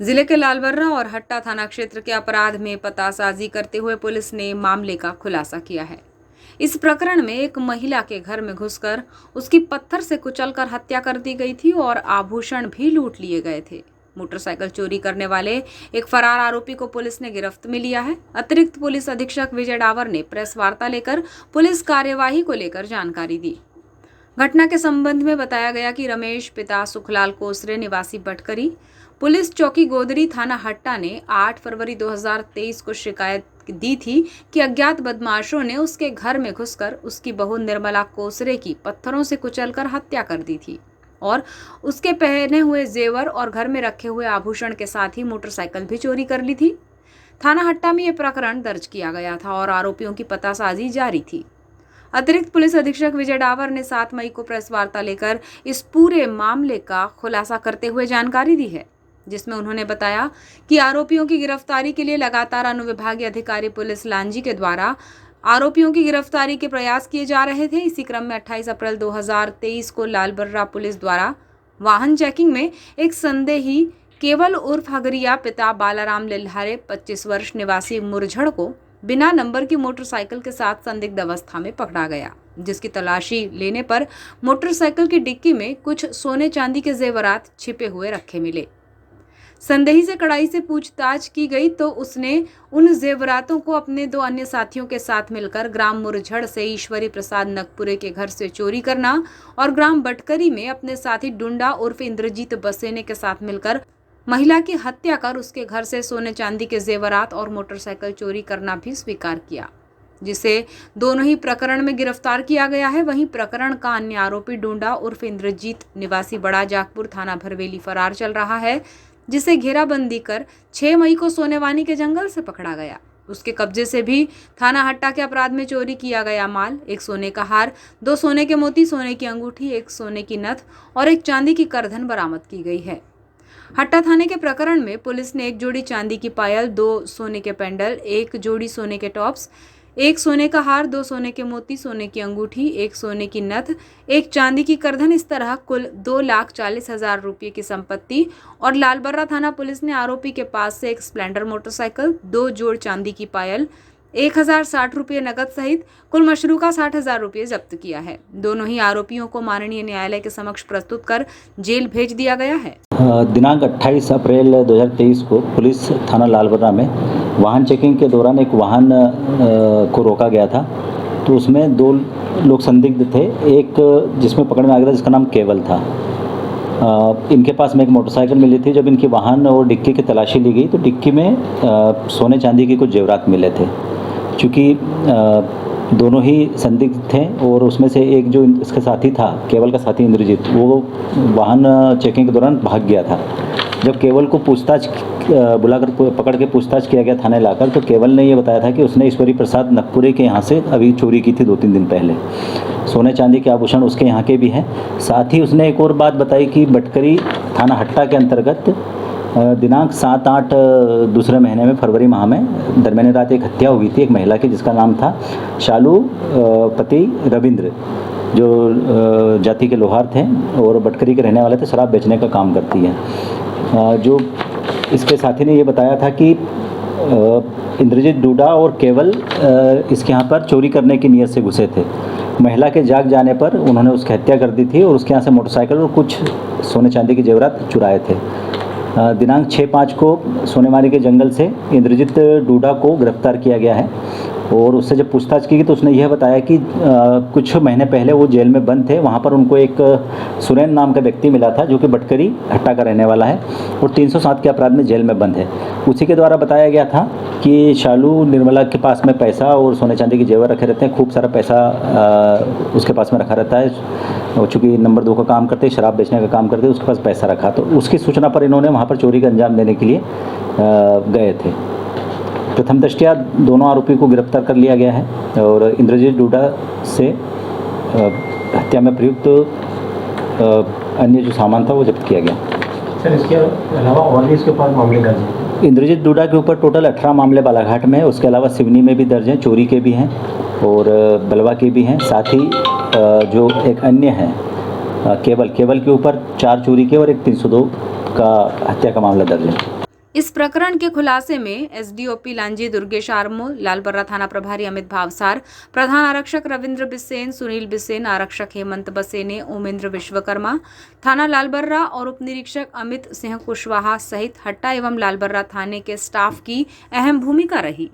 जिले के लालबर्रा और हट्टा थाना क्षेत्र के अपराध में पतासाजी करते हुए पुलिस ने मामले का खुलासा किया है। इस प्रकरण में एक महिला के घर में घुसकर उसकी पत्थर से कुचलकर हत्या कर दी गई थी और आभूषण भी लूट लिए गए थे। मोटरसाइकिल चोरी करने वाले एक फरार आरोपी को पुलिस ने गिरफ्त में लिया है। अतिरिक्त पुलिस अधीक्षक विजय डावर ने प्रेस वार्ता लेकर पुलिस कार्यवाही को लेकर जानकारी दी। घटना के संबंध में बताया गया कि रमेश पिता सुखलाल कोसरे निवासी बटकरी पुलिस चौकी गोदरी थाना हट्टा ने 8 फरवरी 2023 को शिकायत दी थी कि अज्ञात बदमाशों ने उसके घर में घुसकर उसकी बहू निर्मला कोसरे की पत्थरों से कुचलकर हत्या कर दी थी और उसके पहने हुए जेवर और घर में रखे हुए आभूषण के साथ ही मोटरसाइकिल भी चोरी कर ली थी। थाना हट्टा में यह प्रकरण दर्ज किया गया था और आरोपियों की पतासाजी जारी थी। अतिरिक्त पुलिस अधीक्षक विजय डावर ने 7 मई को प्रेस वार्ता लेकर इस पूरे मामले का खुलासा करते हुए जानकारी दी है, जिसमें उन्होंने बताया कि आरोपियों की गिरफ्तारी के लिए लगातार अनुविभागीय अधिकारी पुलिस लांजी के द्वारा आरोपियों की गिरफ्तारी के प्रयास किए जा रहे थे। इसी क्रम में 28 अप्रैल 2023 को लालबर्रा पुलिस द्वारा वाहन चेकिंग में एक संदेही केवल उर्फ हगरिया पिता बालाराम लिल्हारे 25 वर्ष निवासी मुरझड़ को बिना नंबर की मोटरसाइकिल के साथ संदिग्ध अवस्था में पकड़ा गया, जिसकी तलाशी लेने पर मोटरसाइकिल की डिक्की में कुछ सोने चांदी के जेवरात छिपे हुए रखे मिले। संदेही से कड़ाई से पूछताछ की गई तो उसने उन जेवरातों को अपने 2 अन्य साथियों के साथ मिलकर ग्राम मुरझड़ से ईश्वरी प्रसाद नगपुरे के घर से चोरी करना और ग्राम बटकरी में अपने साथी डुंडा उर्फ इंद्रजीत बसेने के साथ मिलकर महिला की हत्या कर उसके घर से सोने चांदी के जेवरात और मोटरसाइकिल चोरी करना भी स्वीकार किया, जिसे दोनों ही प्रकरण में गिरफ्तार किया गया है। वहीं प्रकरण का अन्य आरोपी डुंडा उर्फ इंद्रजीत निवासी बड़ा जागपुर थाना भरवेली फरार चल रहा है, जिसे घेराबंदी कर 6 मई को सोनेवानी के जंगल से पकड़ा गया। उसके कब्जे से भी थाना हट्टा के अपराध में चोरी किया गया माल, एक सोने का हार, 2 सोने के मोती, सोने की अंगूठी, एक सोने की नथ और एक चांदी की करधन बरामद की गई है। हट्टा थाने के प्रकरण में पुलिस ने 1 जोड़ी चांदी की पायल, 2 सोने के पेंडल, 1 जोड़ी सोने के टॉप्स, 1 सोने का हार, 2 सोने के मोती, सोने की अंगूठी, 1 सोने की नथ, 1 चांदी की करधन, इस तरह कुल 2,40,000 रुपये की संपत्ति। और लालबर्रा थाना पुलिस ने आरोपी के पास से एक स्प्लेंडर मोटरसाइकिल, 2 जोड़ चांदी की पायल, 1,060 रुपये नकद सहित कुल मशरूका 60,000 रुपये जब्त किया है। दोनों ही आरोपियों को माननीय न्यायालय के समक्ष प्रस्तुत कर जेल भेज दिया गया है। दिनांक 28 अप्रैल 2023 को पुलिस थाना लालबर्रा में वाहन चेकिंग के दौरान एक वाहन को रोका गया था, तो उसमें 2 लोग संदिग्ध थे। एक जिसमें पकड़ में आ गया था, जिसका नाम केवल था। इनके पास में एक मोटरसाइकिल मिली थी। जब इनकी वाहन और डिक्की की तलाशी ली गई तो डिक्की में सोने चांदी के कुछ जेवरात मिले थे। चूँकि दोनों ही संदिग्ध थे और उसमें से एक जो इसके साथी था, केवल का साथी इंद्रजीत, वो वाहन चेकिंग के दौरान भाग गया था। जब केवल को पूछताछ बुलाकर पकड़ के पूछताछ किया गया थाने लाकर, तो केवल ने ये बताया था कि उसने ईश्वरी प्रसाद नगपुरे के यहाँ से अभी चोरी की थी 2-3 दिन पहले। सोने चांदी के आभूषण उसके यहाँ के भी हैं। साथ ही उसने एक और बात बताई कि बटकरी थाना हट्टा के अंतर्गत दिनांक 7-8 दूसरे महीने में फरवरी माह में दरमियानी रात एक हत्या हुई थी एक महिला की, जिसका नाम था शालू पति रविंद्र, जो जाति के लोहार थे और बटकरी के रहने वाले थे। शराब बेचने का काम करती है। जो इसके साथी ने ये बताया था कि इंद्रजीत डूडा और केवल इसके यहाँ पर चोरी करने की नीयत से घुसे थे। महिला के जाग जाने पर उन्होंने उसकी हत्या कर दी थी और उसके यहाँ से मोटरसाइकिल और कुछ सोने चांदी के जेवरात चुराए थे। दिनांक 6-5 को सोनेवानी के जंगल से इंद्रजीत डूडा को गिरफ्तार किया गया है और उससे जब पूछताछ की गई तो उसने यह बताया कि कुछ महीने पहले वो जेल में बंद थे। वहाँ पर उनको एक सुरेन नाम का व्यक्ति मिला था, जो कि बटकरी हट्टा का रहने वाला है और 307 के अपराध में जेल में बंद है। उसी के द्वारा बताया गया था कि शालू निर्मला के पास में पैसा और सोने चांदी के जेवर रखे रहते हैं। खूब सारा पैसा उसके पास में रखा रहता है। चूँकि नंबर 2 का काम करते, शराब बेचने का काम करते, उसके पास पैसा रखा, तो उसकी सूचना पर इन्होंने वहाँ पर चोरी का अंजाम देने के लिए गए थे। प्रथम दृष्टया दोनों आरोपी को गिरफ्तार कर लिया गया है और इंद्रजीत डूडा से हत्या में प्रयुक्त अन्य जो सामान था वो जब्त किया गया। सर, इसके अलावा और भी इसके ऊपर मामले दर्ज हैं? इंद्रजीत डूडा के ऊपर टोटल 18 मामले बालाघाट में हैं। उसके अलावा सिवनी में भी दर्ज हैं, चोरी के भी हैं और बलवा के भी हैं। साथ ही जो एक अन्य है केवल के ऊपर 4 चोरी के और एक 302 का हत्या का मामला दर्ज है। इस प्रकरण के खुलासे में एसडीओपी लांजी दुर्गेश आर्मो, लालबर्रा थाना प्रभारी अमित भावसार, प्रधान आरक्षक रविंद्र बिसेन, सुनील बिसेन, आरक्षक हेमंत बसेने, ओमेंद्र विश्वकर्मा, थाना लालबर्रा और उप निरीक्षक अमित सिंह कुशवाहा सहित हट्टा एवं लालबर्रा थाने के स्टाफ की अहम भूमिका रही।